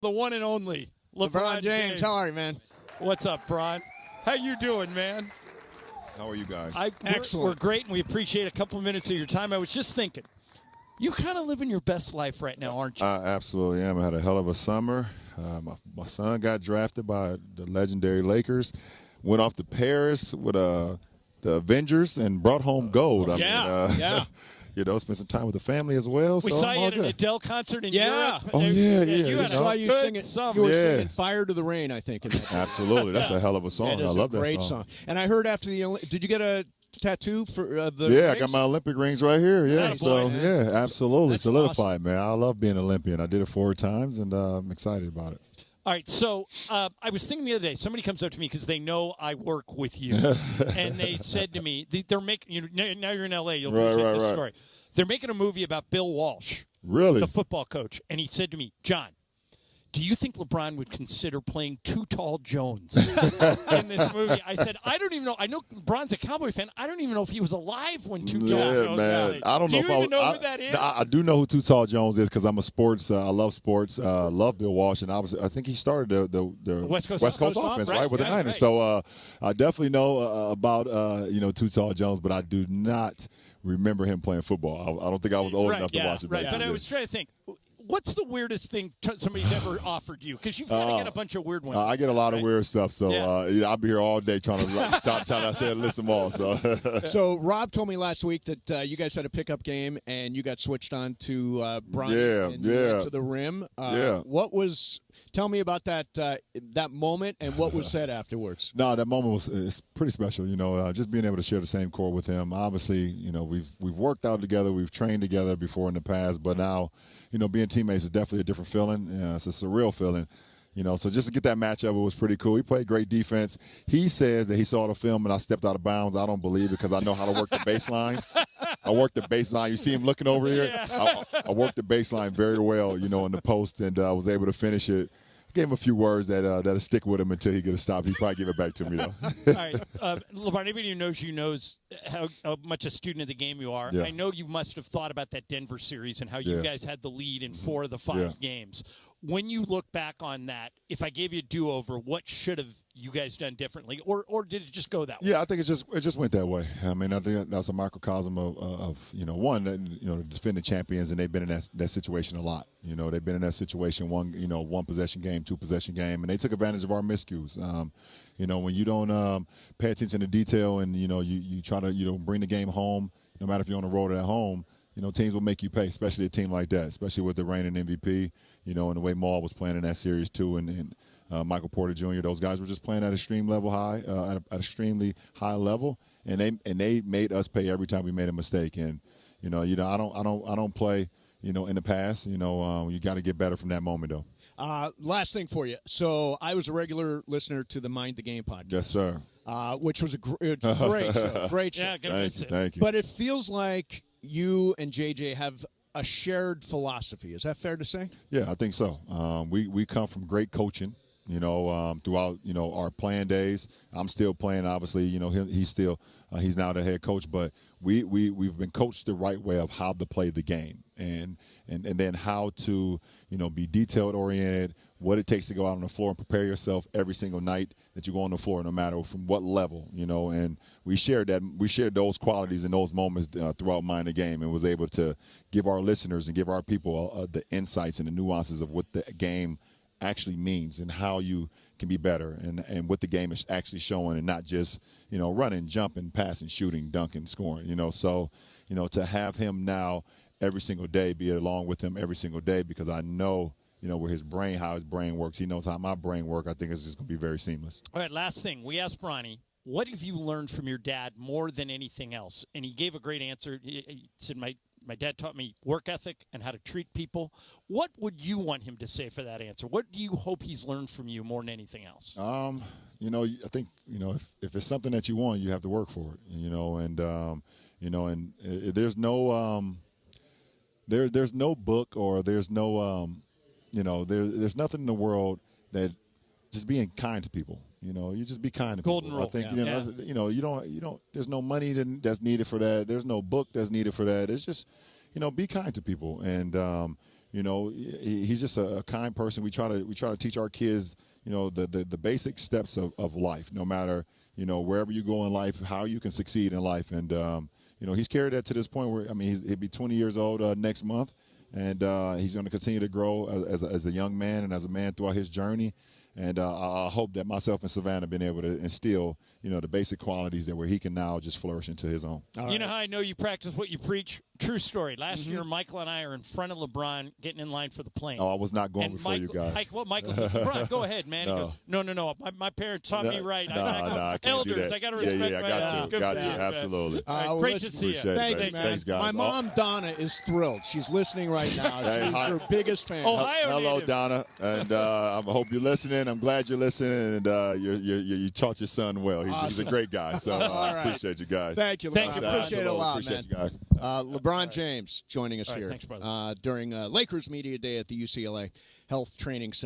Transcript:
The one and only LeBron James. How are you, man? What's up, Bron? How you doing, man? How are you guys? Excellent. We're great, and we appreciate a couple minutes of your time. I was just thinking, you kind of living your best life right now, aren't you? I absolutely am. I had a hell of a summer. My son got drafted by the legendary Lakers, went off to Paris with the Avengers, and brought home gold. Yeah. You know, spent some time with the family as well. We so saw I'm you all at an good. Adele concert in Yeah. Europe. Oh, yeah. You had saw a you good singing. summer. You were Yeah. singing "Fire to the Rain," I think. In that. Absolutely. That's a hell of a song. It is I love a great that song. And I heard after the did you get a tattoo for the Yeah, I rings? got my Olympic rings right here. Yeah, Nice. so Man. yeah, absolutely That's solidified, man. I love being an Olympian. I did it 4 times, and I'm excited about it. All right, so I was thinking the other day, somebody comes up to me because they know I work with you, and they said to me, they're making, now you're in L.A., you'll appreciate this story. They're making a movie about Bill Walsh, Really? the football coach, and he said to me, John, do you think LeBron would consider playing Too Tall Jones in this movie? I said, I don't even know. I know LeBron's a Cowboy fan. I don't even know if he was alive when Too Tall Jones man. died. I don't know do if you I even was, know who that is? I do know who Too Tall Jones is because I'm a sports. I love sports. Love Bill Walsh, and I think he started the West Coast offense, right, with the Niners. Right. So I definitely know about Too Tall Jones, but I do not remember him playing football. I don't think I was old enough to watch it. Right, back but then. I was trying to think. What's the weirdest thing somebody's ever offered you? Because you've got to get a bunch of weird ones. I get a lot of weird stuff, so I'll be here all day trying to list them all. So Rob told me last week that you guys had a pickup game and you got switched on to Bronny and you went to the rim. What was? Tell me about that moment and what was said afterwards. No, that moment it's pretty special. You know, just being able to share the same court with him. Obviously, you know, we've worked out together, we've trained together before in the past, but now, you know, being teammates is definitely a different feeling. It's a surreal feeling. You know, so just to get that matchup, it was pretty cool. He played great defense. He says that he saw the film and I stepped out of bounds. I don't believe it because I know how to work the baseline. I work the baseline. You see him looking over here? I worked the baseline very well, you know, in the post, and I was able to finish it. Gave him a few words that'll stick with him until he gets stopped. He probably give it back to me, though. All right. LeBron, anybody who knows you knows how much a student of the game you are. Yeah. I know you must have thought about that Denver series and how you guys had the lead in 4 of the 5 games. When you look back on that, if I gave you a do-over, what should have you guys done differently? Or did it just go that way? Yeah, I think it just went that way. I mean, I think that's a microcosm of the defending champions, and they've been in that situation a lot. You know, they've been in that situation, one possession game, 2 possession game, and they took advantage of our miscues. You know, when you don't pay attention to detail and, you know, you try to, bring the game home, no matter if you're on the road or at home, you know, teams will make you pay, especially a team like that, especially with the reigning MVP, you know, and the way Maul was playing in that series too, and Michael Porter Jr. Those guys were just playing at extremely high level, and they made us pay every time we made a mistake. And I don't play, in the past. You got to get better from that moment though. Last thing for you. So I was a regular listener to the Mind the Game podcast. Yes, sir. Which was a great show. Great show. Yeah, thank you. But it feels like you and JJ have a shared philosophy. Is that fair to say? Yeah, I think so. We come from great coaching. Throughout, our playing days. I'm still playing, obviously, he's now the head coach, but we've been coached the right way of how to play the game and then how to, be detailed oriented, what it takes to go out on the floor and prepare yourself every single night that you go on the floor, no matter from what level, and we shared those qualities and those moments throughout Mind the Game, and was able to give our listeners and give our people the insights and the nuances of what the game actually means and how you can be better and what the game is actually showing, and not just running, jumping, passing, shooting, dunking, scoring. So to have him now every single day, be along with him every single day, because I know where how his brain works. He knows how my brain works. I think it's just going to be very seamless. All right, last thing. We asked Bronny, what have you learned from your dad more than anything else? And he gave a great answer. He said, my dad taught me work ethic and how to treat people. What would you want him to say for that answer? What do you hope he's learned from you more than anything else? I think, if it's something that you want, you have to work for it, and there's no there's no book, or there's no there's nothing in the world that just being kind to people. You just be kind to Golden people. rule. I think Yeah. you don't. There's no money that's needed for that. There's no book that's needed for that. It's just be kind to people, and he's just a kind person. We try to teach our kids, the basic steps of life, no matter, wherever you go in life, how you can succeed in life. And, he's carried that to this point where, he'll be 20 years old next month, and he's going to continue to grow as a young man and as a man throughout his journey. And I hope that myself and Savannah have been able to instill, the basic qualities that where he can now just flourish into his own. Right. You know how I know you practice what you preach? True story. Last year, Michael and I are in front of LeBron getting in line for the plane. Oh, I was not going before you guys. Michael says, LeBron, go ahead, man. No. He goes, no. My parents taught me right. I can't elders, do that. I got to respect I got to. Absolutely. Great to see you. Appreciate it. Man. Thanks, guys. My mom, Donna, is thrilled. She's listening right now. She's your biggest fan. Hello, native. Donna. And I hope you're listening. I'm glad you're listening. And you taught your son well. He's a great guy. So I appreciate you guys. Thank you. Thank you. Appreciate it a lot, appreciate man. You guys. LeBron James joining us here thanks, brother. during Lakers Media Day at the UCLA Health Training Center.